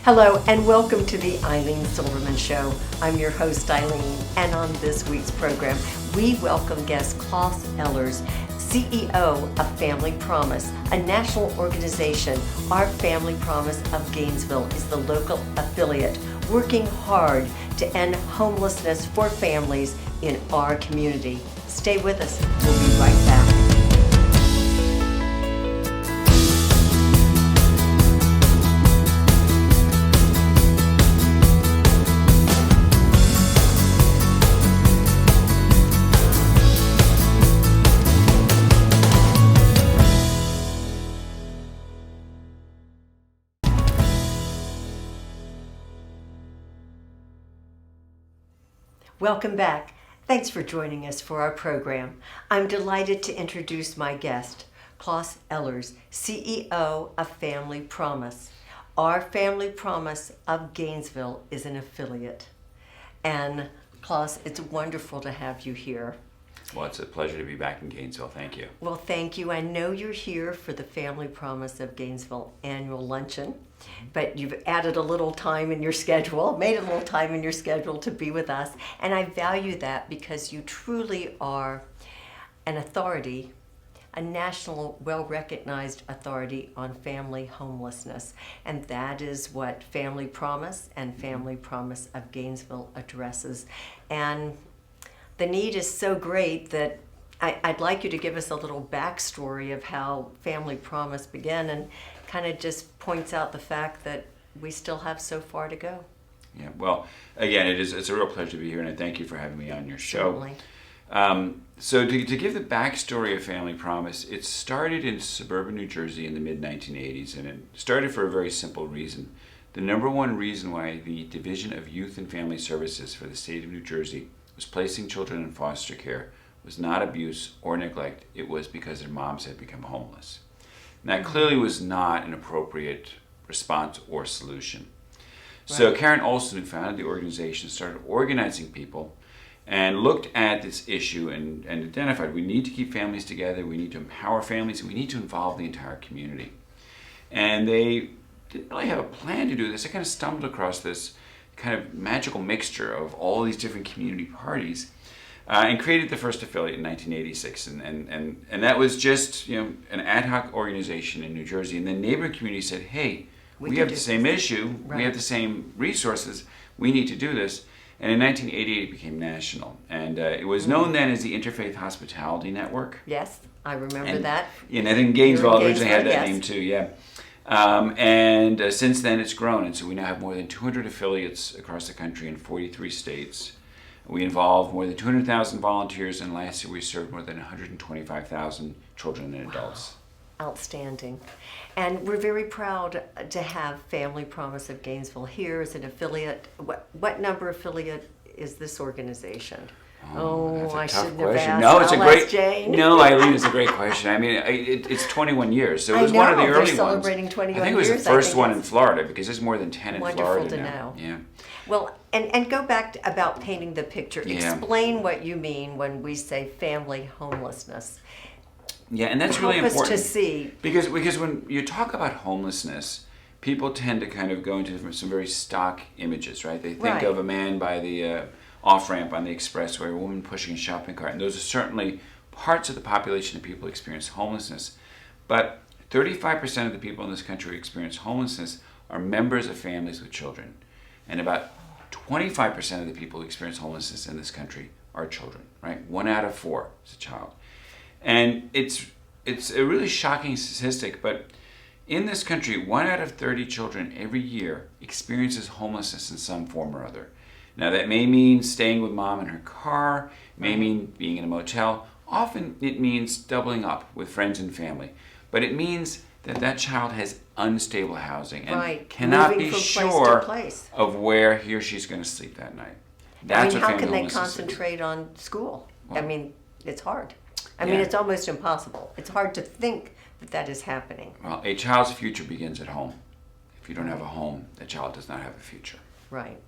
Hello and welcome to the Ilene Silverman Show. I'm your host Ilene, and on this week's program we welcome guest Klaus Ellers, CEO of Family Promise, a national organization. Our Family Promise of Gainesville is the local affiliate working hard to end homelessness for families in our community. Stay with us. We'll be right back. Welcome back. Thanks for joining us for our program. I'm delighted to introduce my guest, Klaus Ellers, CEO of Family Promise. Our Family Promise of Gainesville is an affiliate. And Klaus, it's wonderful to have you here. Well, it's a pleasure to be back in Gainesville. Thank you. Well, thank you. I know you're here for the Family Promise of Gainesville annual luncheon, but you've added a little time in your schedule, made a little time in your schedule to be with us. And I value that because you truly are an authority, a national, well-recognized authority on family homelessness. And that is what Family Promise and Family Promise of Gainesville addresses. And the need is so great that I'd like you to give us a little backstory of how Family Promise began, and kind of just points out the fact that we still have so far to go. Yeah, well, again, it's a real pleasure to be here, and I thank you for having me on your show. Certainly. So to give the backstory of Family Promise, it started in suburban New Jersey in the mid-1980s, and it started for a very simple reason. The number one reason why the Division of Youth and Family Services for the state of New Jersey was placing children in foster care was not abuse or neglect. It was because their moms had become homeless. And that clearly was not an appropriate response or solution. Right. So Karen Olson, who founded the organization, started organizing people and looked at this issue and identified we need to keep families together, we need to empower families, and we need to involve the entire community. And they didn't really have a plan to do this. They kind of stumbled across this kind of magical mixture of all these different community parties and created the first affiliate in 1986. And that was just an ad hoc organization in New Jersey. And the neighboring community said, hey, we have the same issue, right. We have the same resources, we need to do this. And in 1988 it became national. And it was known then as the Interfaith Hospitality Network. Yes, I remember that. And I think Gainesville originally had that name too, yeah. And since then it's grown, and so we now have more than 200 affiliates across the country in 43 states. We involve more than 200,000 volunteers, and last year we served more than 125,000 children and adults. Wow. Outstanding. And we're very proud to have Family Promise of Gainesville here as an affiliate. What number affiliate is this organization? That's a I tough shouldn't question. have asked. No, it's a great. Jane. No, Ilene, it's a great question. I mean, it's 21 years, so it was one of the early ones. Celebrating 21 years. I think it was the first one in Florida because there's more than 10 in Wonderful Florida to now. know. Yeah. Well, and go back to about painting the picture. Yeah. Explain what you mean when we say family homelessness. Yeah, and that's really important. Help us to see. Because when you talk about homelessness, people tend to kind of go into some very stock images, right? They think of a man by the off-ramp on the expressway, a woman pushing a shopping cart, and those are certainly parts of the population of people who experience homelessness. But 35% of the people in this country who experience homelessness are members of families with children. And about 25% of the people who experience homelessness in this country are children, right? 1 out of 4 is a child. And it's a really shocking statistic, but in this country, 1 out of 30 children every year experiences homelessness in some form or other. Now that may mean staying with mom in her car, may mean being in a motel. Often it means doubling up with friends and family. But it means that child has unstable housing and cannot be sure of where he or she's going to sleep that night. That's how can they concentrate on school? Well, it's hard. It's almost impossible. It's hard to think that is happening. Well, a child's future begins at home. If you don't have a home, the child does not have a future. Right.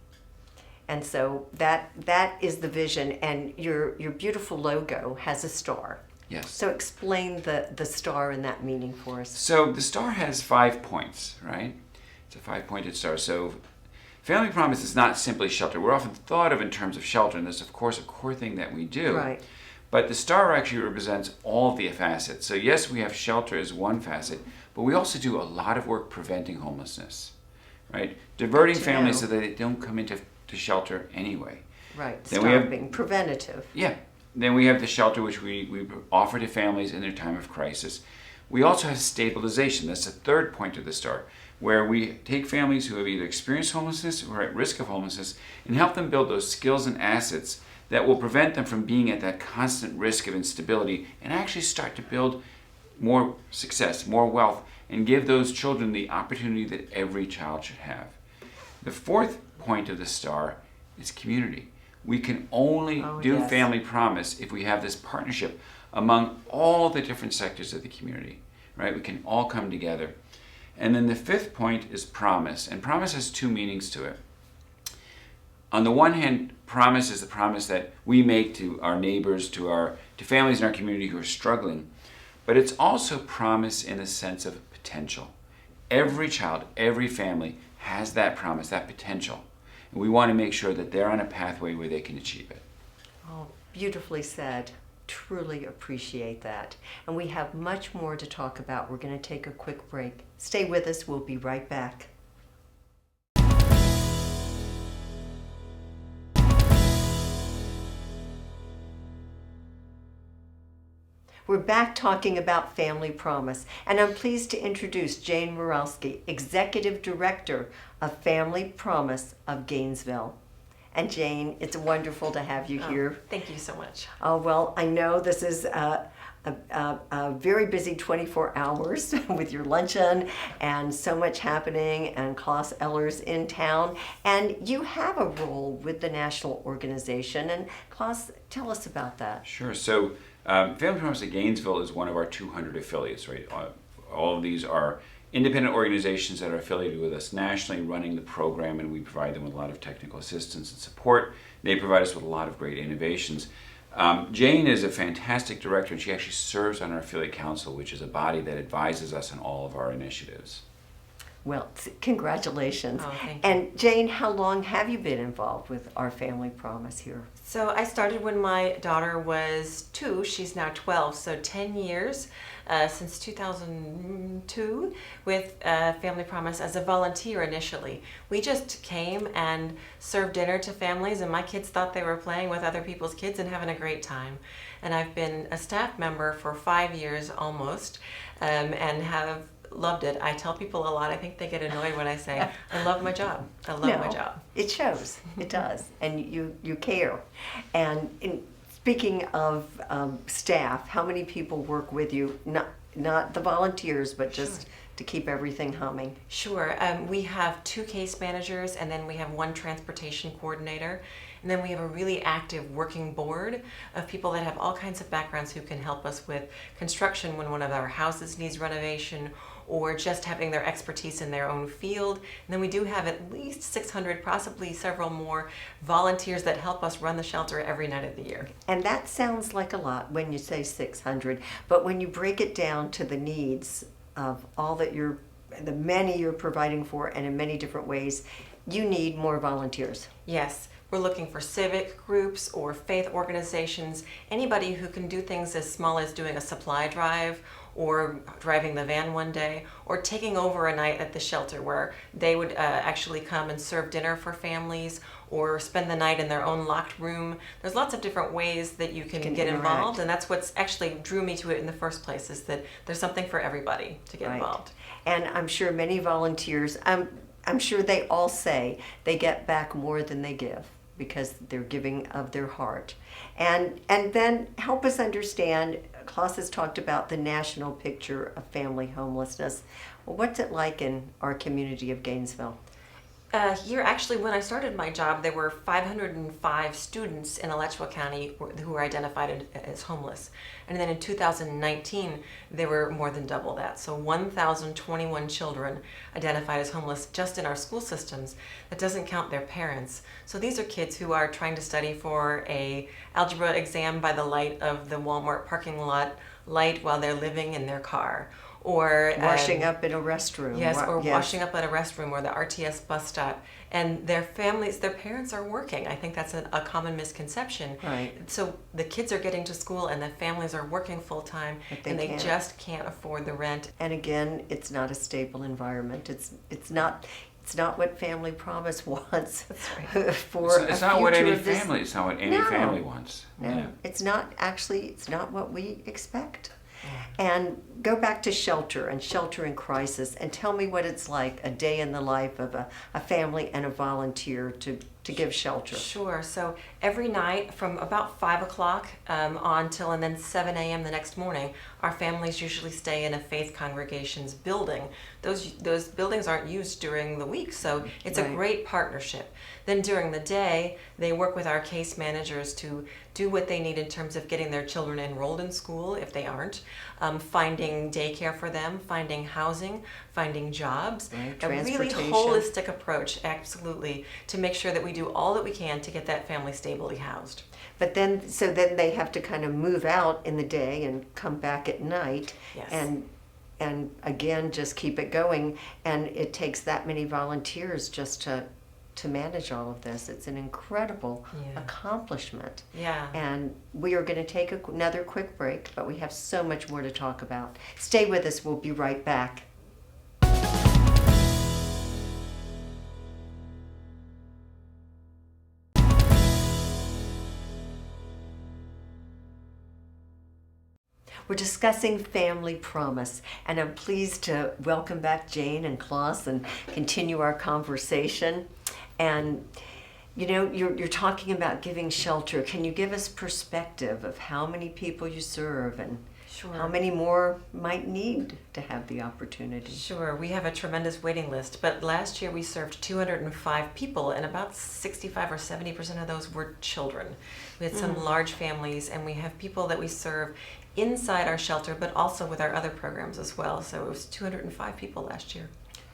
And so that is the vision, and your beautiful logo has a star. Yes. So explain the star and that meaning for us. So the star has 5 points, right? It's a 5-pointed star. So Family Promise is not simply shelter. We're often thought of in terms of shelter, and that's of course a core thing that we do. Right. But the star actually represents all of the facets. So yes, we have shelter as one facet, but we also do a lot of work preventing homelessness, right? Diverting families so that they don't come into shelter anyway. Right, Then we have, stopping, preventative. yeah. Then we have the shelter which we offer to families in their time of crisis. We also have stabilization. That's the third point of the star, where we take families who have either experienced homelessness or are at risk of homelessness and help them build those skills and assets that will prevent them from being at that constant risk of instability and actually start to build more success, more wealth, and give those children the opportunity that every child should have. The fourth point of the star is community. We can only do yes. Family Promise if we have this partnership among all the different sectors of the community, right? We can all come together. And then the fifth point is promise, and promise has two meanings to it. On the one hand, promise is the promise that we make to our neighbors, to families in our community who are struggling, but it's also promise in the sense of potential. Every child, every family has that promise, that potential, and we want to make sure that they're on a pathway where they can achieve it. Oh, beautifully said. Truly appreciate that. And we have much more to talk about. We're going to take a quick break. Stay with us. We'll be right back. We're back talking about Family Promise, and I'm pleased to introduce Jane Morowski, Executive Director of Family Promise of Gainesville. And Jane, it's wonderful to have you here. Thank you so much. Oh, well, I know this is a very busy 24 hours with your luncheon and so much happening, and Klaus Eller's in town. And you have a role with the national organization. And Klaus, tell us about that. Sure. So Family Promise of Gainesville is one of our 200 affiliates, right? All of these are independent organizations that are affiliated with us nationally running the program, and we provide them with a lot of technical assistance and support. They provide us with a lot of great innovations. Jane is a fantastic director, and she actually serves on our affiliate council, which is a body that advises us on all of our initiatives. Well, congratulations. Oh, thank you. And Jane, how long have you been involved with our Family Promise here? So I started when my daughter was 2. She's now 12, so 10 years since 2002 with Family Promise as a volunteer initially. We just came and served dinner to families, and my kids thought they were playing with other people's kids and having a great time. And I've been a staff member for 5 years almost, and have loved it. I tell people a lot. I think they get annoyed when I say, I love my job. I love my job. It shows. It does. And you care. And speaking of staff, how many people work with you? Not the volunteers, but just to keep everything humming. Sure. We have 2 case managers, and then we have 1 transportation coordinator. And then we have a really active working board of people that have all kinds of backgrounds who can help us with construction when one of our houses needs renovation, or just having their expertise in their own field. And then we do have at least 600, possibly several more volunteers that help us run the shelter every night of the year. And that sounds like a lot when you say 600, but when you break it down to the needs of all that the many you're providing for, and in many different ways, you need more volunteers. Yes. We're looking for civic groups or faith organizations, anybody who can do things as small as doing a supply drive, or driving the van one day, or taking over a night at the shelter where they would actually come and serve dinner for families, or spend the night in their own locked room. There's lots of different ways that you can get involved, and that's what's actually drew me to it in the first place, is that there's something for everybody to get involved. And I'm sure many volunteers, I'm sure they all say they get back more than they give, because they're giving of their heart. And then help us understand, Klaus has talked about the national picture of family homelessness. Well, what's it like in our community of Gainesville? Here, actually, when I started my job, there were 505 students in Alachua County who were identified as homeless. And then in 2019, there were more than double that. So 1,021 children identified as homeless just in our school systems. That doesn't count their parents. So these are kids who are trying to study for a algebra exam by the light of the Walmart parking lot light while they're living in their car. or Washing up in a restroom. Yes, or Yes. washing up at a restroom or the RTS bus stop. And their families, their parents are working. I think that's a common misconception. Right. So the kids are getting to school and the families are working full time, But they and they can't. just can't afford the rent. And again, it's not a stable environment. It's not what Family Promise wants That's for It's a not what future any of this. family. It's not what any No. family wants. No, Yeah. it's not actually. It's not what we expect. And go back to shelter and shelter in crisis, and tell me what it's like a day in the life of a family and a volunteer to give shelter. Sure. So every night from about 5 o'clock on till and then 7 a.m. the next morning, our families usually stay in a faith congregation's building. Those buildings aren't used during the week, so it's a Right. great partnership. Then during the day, they work with our case managers to do what they need in terms of getting their children enrolled in school if they aren't, finding daycare for them, finding housing, finding jobs. Right, A really transportation. holistic approach, absolutely, to make sure that we do all that we can to get that family stably housed. But then, so then they have to kind of move out in the day and come back at night, Yes. and again just keep it going. And it takes that many volunteers just to manage all of this. It's an incredible Yeah. accomplishment. Yeah. And we are going to take another quick break, but we have so much more to talk about. Stay with us. We'll be right back. We're discussing Family Promise, and I'm pleased to welcome back Jane and Klaus and continue our conversation. And you know, you're talking about giving shelter. Can you give us perspective of how many people you serve and Sure. how many more might need to have the opportunity? Sure, we have a tremendous waiting list, but last year we served 205 people, and about 65 or 70% of those were children. We had some large families, and we have people that we serve inside our shelter, but also with our other programs as well. So it was 205 people last year.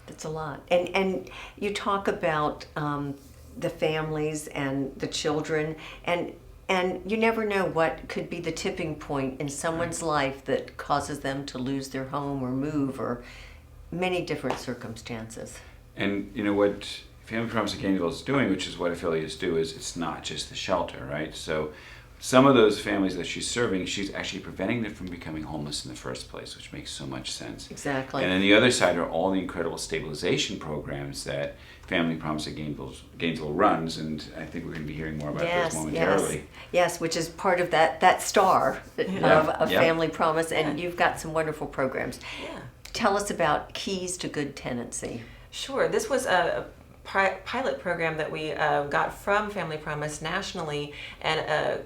That's a lot. And you talk about the families and the children, and you never know what could be the tipping point in someone's life that causes them to lose their home or move or many different circumstances. And you know what Family Promise of Gainesville is doing, which is what affiliates do, is it's not just the shelter, right? So some of those families that she's serving, she's actually preventing them from becoming homeless in the first place, which makes so much sense. Exactly. And then the other side are all the incredible stabilization programs that Family Promise of Gainesville runs, and I think we're going to be hearing more about those momentarily. Yes, which is part of that star of Yeah. Family Promise, and you've got some wonderful programs. Yeah. Tell us about Keys to Good Tenancy. Sure. This was a pilot program that we got from Family Promise nationally, and a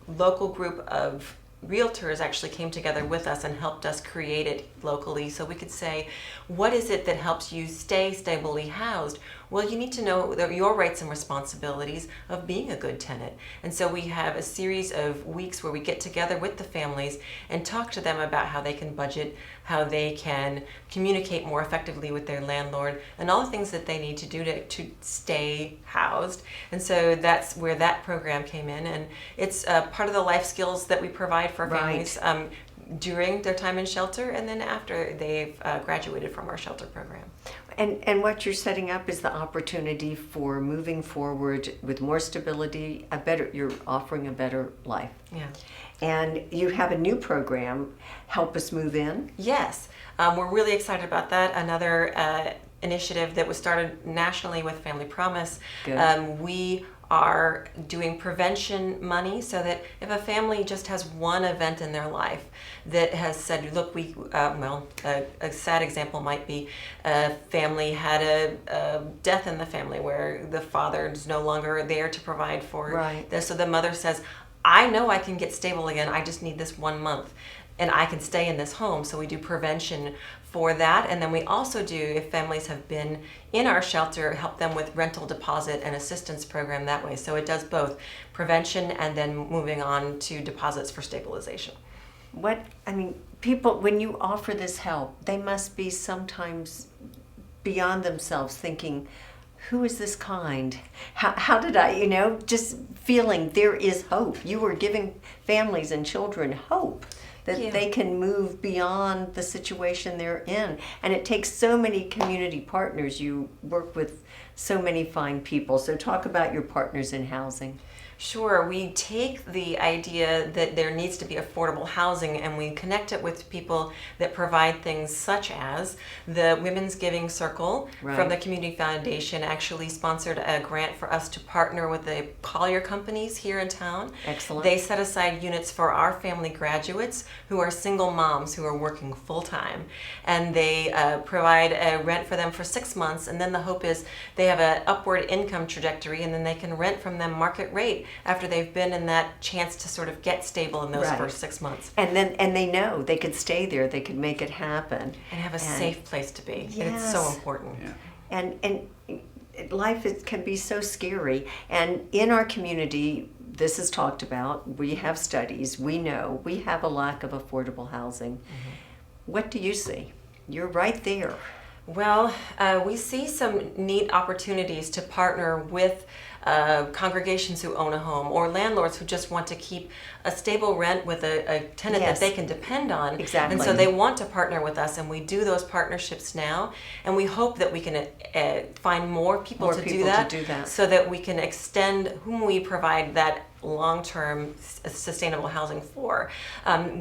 local group of realtors actually came together with us and helped us create it locally, so we could say, what is it that helps you stay stably housed? Well, you need to know your rights and responsibilities of being a good tenant. And so we have a series of weeks where we get together with the families and talk to them about how they can budget, how they can communicate more effectively with their landlord, and all the things that they need to do to stay housed. And so that's where that program came in, and it's part of the life skills that we provide for families during their time in shelter and then after they've graduated from our shelter program. And what you're setting up is the opportunity for moving forward with more stability, you're offering a better life. Yeah. And you have a new program, Help Us Move In. Yes, we're really excited about that. Another initiative that was started nationally with Family Promise. Good. We are doing prevention money so that if a family just has one event in their life that has said, look, a sad example might be a family had a death in the family where the father is no longer there to provide for this. So the mother says, I know I can get stable again. I just need this 1 month and I can stay in this home. So we do prevention for that. And then we also do, if families have been in our shelter, help them with rental deposit and assistance program that way. So it does both prevention and then moving on to deposits for stabilization. People, when you offer this help, they must be sometimes beyond themselves thinking, who is this kind? How did I, just feeling there is hope. You are giving families and children hope. that Yeah. they can move beyond the situation they're in. And it takes so many community partners. You work with so many fine people. So talk about your partners in housing. Sure, we take the idea that there needs to be affordable housing and we connect it with people that provide things such as the Women's Giving Circle Right. from the Community Foundation actually sponsored a grant for us to partner with the collier companies here in town. Excellent. They set aside units for our family graduates who are single moms who are working full time, and they provide a rent for them for 6 months, and then the hope is they have an upward income trajectory and then they can rent from them market rate after they've been in that chance to sort of get stable in those Right. first 6 months And they know they could stay there, they could make it happen. and have a safe place to be. And it's so Yes. important. Yeah. And life can be so scary. And in our community, this is talked about. We have studies. We know we have a lack of affordable housing. What do you see? You're right there. Well, we see some neat opportunities to partner with congregations who own a home or landlords who just want to keep a stable rent with a tenant Yes. that they can depend on. Exactly. And so they want to partner with us, and we do those partnerships now. And we hope that we can find more people, More to, people do that, to do that. so that we can extend whom we provide that long-term sustainable housing for.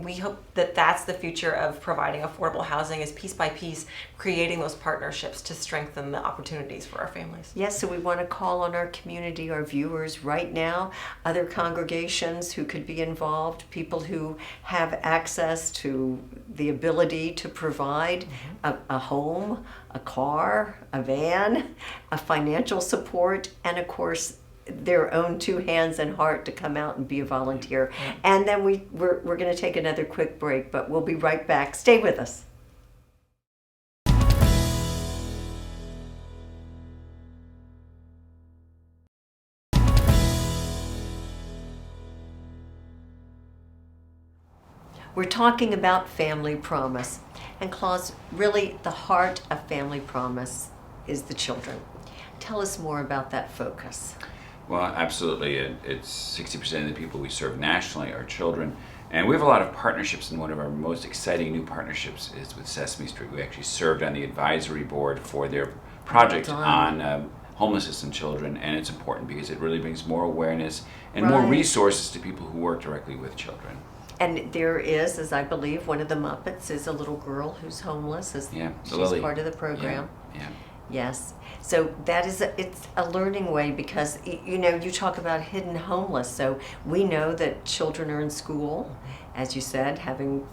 We hope that that's the future of providing affordable housing, is piece by piece creating those partnerships to strengthen the opportunities for our families. Yes, so we want to call on our community, our viewers right now, other congregations who could be involved, people who have access to the ability to provide a home, a car, a van, a financial support, and of course, their own 2 hands and heart to come out and be a volunteer. And then we're going to take another quick break, but we'll be right back. Stay with us. We're talking about Family Promise. And Claus, really the heart of Family Promise is the children. Tell us more about that focus. Well, absolutely. It's 60% of the people we serve nationally are children. And we have a lot of partnerships, and one of our most exciting new partnerships is with Sesame Street. We actually served on the advisory board for their project Well done. on homelessness in children, and it's important because it really brings more awareness and more Right. resources to people who work directly with children. And there is, as I believe, one of the Muppets is a little girl who's homeless. Yeah, She's Lily. part of the program. Yeah. Yes. So that is it's a learning way, because you know, you talk about hidden homeless. So we know that children are in school, as you said, having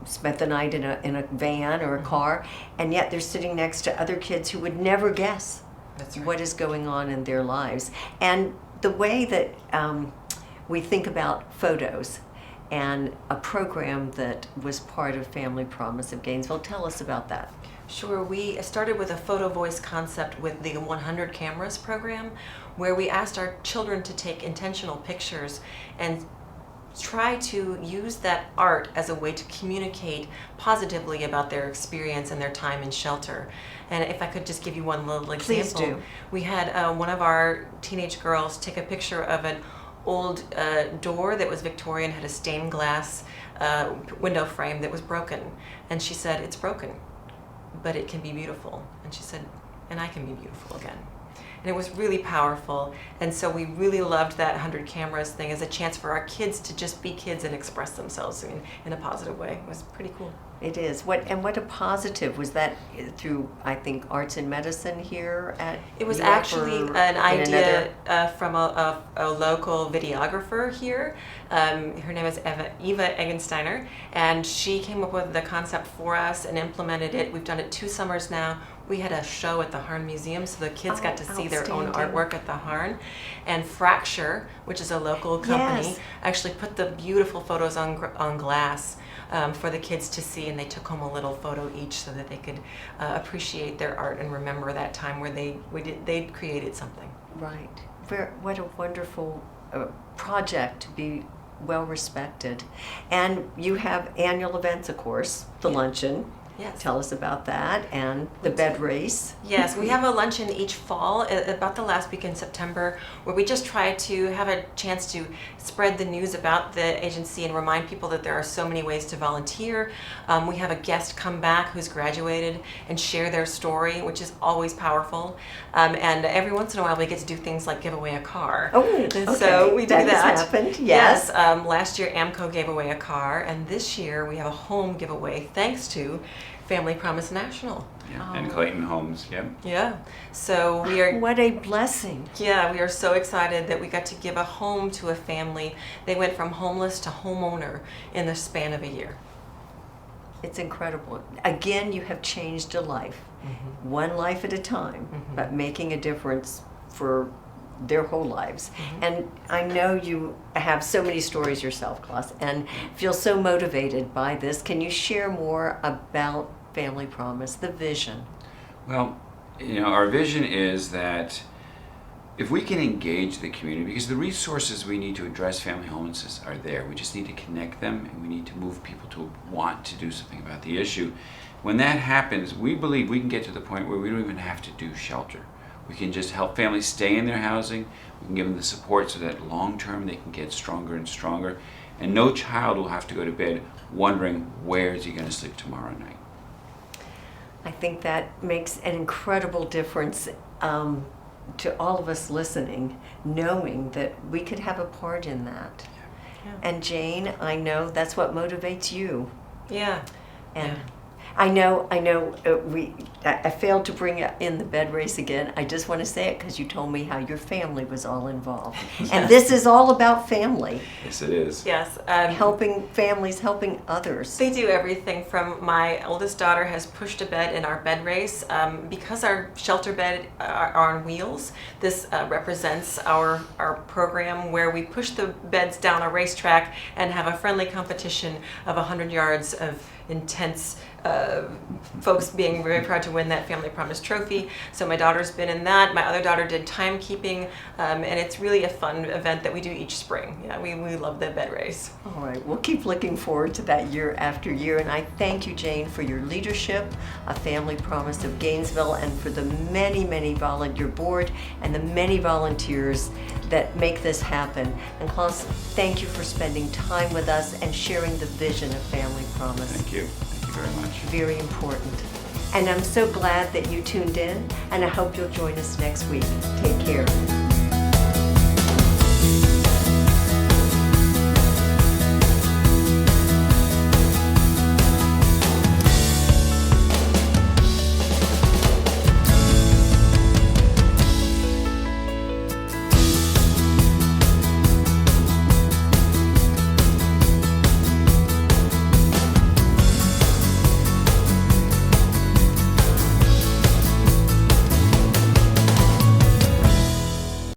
spent the night in a van or a car, and yet they're sitting next to other kids who would never guess That's right. what is going on in their lives. And the way that we think about photos and a program that was part of Family Promise of Gainesville. Tell us about that. Sure, we started with a photo voice concept with the 100 Cameras program, where we asked our children to take intentional pictures and try to use that art as a way to communicate positively about their experience and their time in shelter. And if I could just give you one little example. Please do. We had one of our teenage girls take a picture of an old door that was Victorian, had a stained glass window frame that was broken. And she said, "It's broken, but it can be beautiful." And she said, "And I can be beautiful again." And it was really powerful. And so we really loved that 100 Cameras thing as a chance for our kids to just be kids and express themselves in a positive way. It was pretty cool. It is. What a positive. Was that through, I think, arts and medicine here at It was UF, actually or an in idea another- from a local videographer here. Her name is Eva Eggensteiner, and she came up with the concept for us and implemented it. We've done it 2 summers now. We had a show at the Harn Museum, so the kids got to see their own outstanding. artwork at the Harn. And Fracture, which is a local company, Yes. actually put the beautiful photos on glass for the kids to see, and they took home a little photo each so that they could appreciate their art and remember that time where they created something. Right. What a wonderful project to be well respected. And you have annual events, of course, the luncheon. Yes. Tell us about that and the bed race. Yes, we have a luncheon each fall, about the last week in September, where we just try to have a chance to spread the news about the agency and remind people that there are so many ways to volunteer. We have a guest come back who's graduated and share their story, which is always powerful. And every once in a while we get to do things like give away a car. Oh, okay. So we do that. Has happened, yes. Last year AMCO gave away a car, and this year we have a home giveaway thanks to Family Promise National. Yeah. And Clayton Homes. Yep. Yeah. So we are. What a blessing. Yeah, we are so excited that we got to give a home to a family. They went from homeless to homeowner in the span of a year. It's incredible. Again, you have changed a life, one life at a time, but making a difference for their whole lives. And I know you have so many stories yourself, Klaus, and feel so motivated by this. Can you share more about Family Promise, the vision? Well, our vision is that if we can engage the community, because the resources we need to address family homelessness are there, we just need to connect them, and we need to move people to want to do something about the issue. When that happens, we believe we can get to the point where we don't even have to do shelter. We can just help families stay in their housing. We can give them the support so that long term they can get stronger and stronger. And no child will have to go to bed wondering where is he going to sleep tomorrow night. I think that makes an incredible difference to all of us listening, knowing that we could have a part in that. Yeah. And Jane, I know that's what motivates you. Yeah. And Yeah. I know. I failed to bring in the bed race again. I just want to say it because you told me how your family was all involved, and this is all about family. Yes, it is. Yes. Helping families, helping others. They do everything from my oldest daughter has pushed a bed in our bed race. Because our shelter bed are on wheels, this represents our program where we push the beds down a racetrack and have a friendly competition of 100 yards of intense folks being very proud to win that Family Promise trophy. So my daughter's been in that. My other daughter did timekeeping, and it's really a fun event that we do each spring. Yeah, we love the bed race. All right, we'll keep looking forward to that year after year, and I thank you, Jane, for your leadership, a Family Promise of Gainesville, and for the many your board and the many volunteers that make this happen. And Klaus, thank you for spending time with us and sharing the vision of Family Promise. Thank you. Thank you very much. Very important. And I'm so glad that you tuned in, and I hope you'll join us next week. Take care.